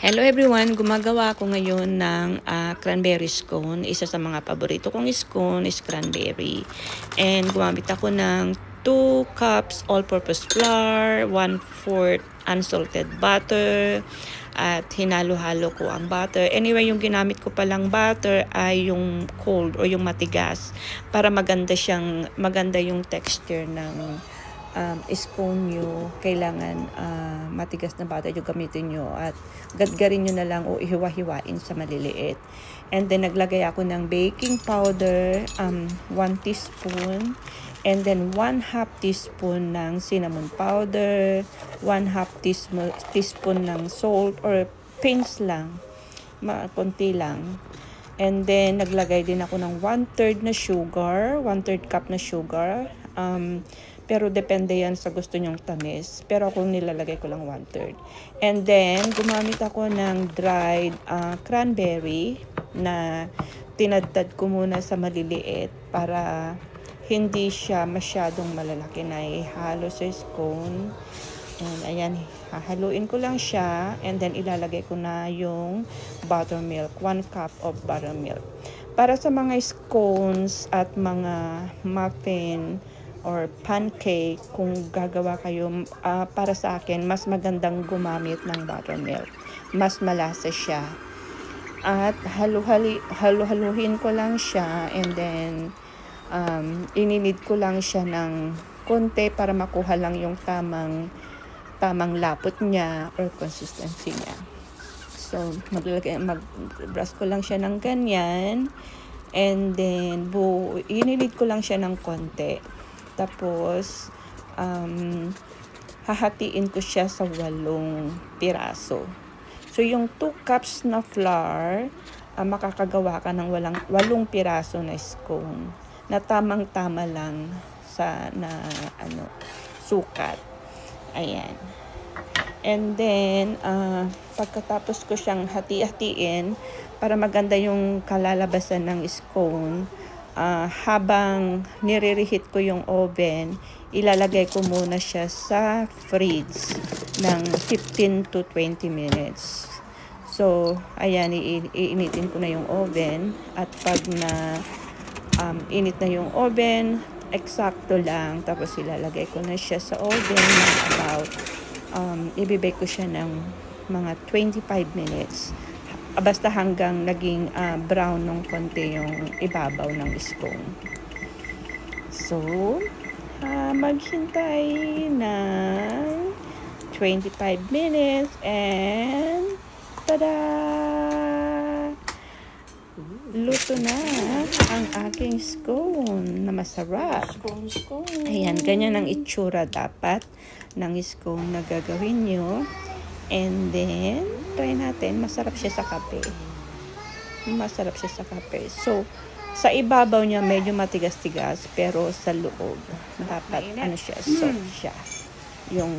Hello everyone! Gumagawa ako ngayon ng cranberry scone. Isa sa mga paborito kong scone is cranberry. And gumamit ako ng 2 cups all-purpose flour, 1/4 unsalted butter, at hinalo-halo ko ang butter. Anyway, yung ginamit ko palang butter ay yung cold o yung matigas para maganda yung texture ng scone nyo. Kailangan matigas na butter yung gamitin nyo at gadgarin nyo na lang o ihiwa-hiwain sa maliliit. And then naglagay ako ng baking powder, 1 teaspoon, and then 1/2 teaspoon ng cinnamon powder, 1/2 teaspoon ng salt or pinch lang, konti lang. And then naglagay din ako ng 1/3 na sugar, 1/3 cup na sugar. Pero depende yan sa gusto nyong tamis. Pero kung nilalagay ko lang 1/3. And then, gumamit ako ng dried cranberry na tinadtad ko muna sa maliliit para hindi siya masyadong malalaki na ihalo sa scone. And ayan, hahaluin ko lang siya. And then, ilalagay ko na yung buttermilk. 1 cup of buttermilk. Para sa mga scones at mga muffin or pancake, kung gagawa kayo, para sa akin, mas magandang gumamit ng buttermilk. Mas malasa siya. At haluhaluhin ko lang siya and then ininid ko lang siya ng konti para makuha lang yung tamang lapot niya or consistency niya. So, mag-brush ko lang siya ng ganyan and then ininid ko lang siya ng konti. Tapos, hahatiin ko siya sa 8 piraso. So, yung 2 cups na flour, makakagawa ka ng 8 piraso na scone na tamang-tama lang sa sukat. Ayan. And then, pagkatapos ko siyang hati-hatiin para maganda yung kalalabasan ng scone, habang nire-reheat ko yung oven, ilalagay ko muna siya sa fridge ng 15 to 20 minutes. So, ayan, iinitin ko na yung oven at pag init na yung oven, eksakto lang. Tapos ilalagay ko na siya sa oven ng about, ibibake ko siya ng mga 25 minutes. Basta hanggang naging brown ng konti yung ibabaw ng scone. So, maghintay ng 25 minutes and tada! Luto na ang aking scone na masarap. Ayan, ganyan ang itsura dapat ng scone na gagawin nyo. And then, try natin. Masarap siya sa kape. Masarap siya sa kape. So, sa ibabaw niya medyo matigas-tigas, pero sa loob dapat soft siya. Yung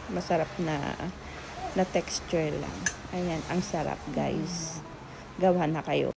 masarap na texture lang. Ayan, ang sarap guys. Gawa na kayo.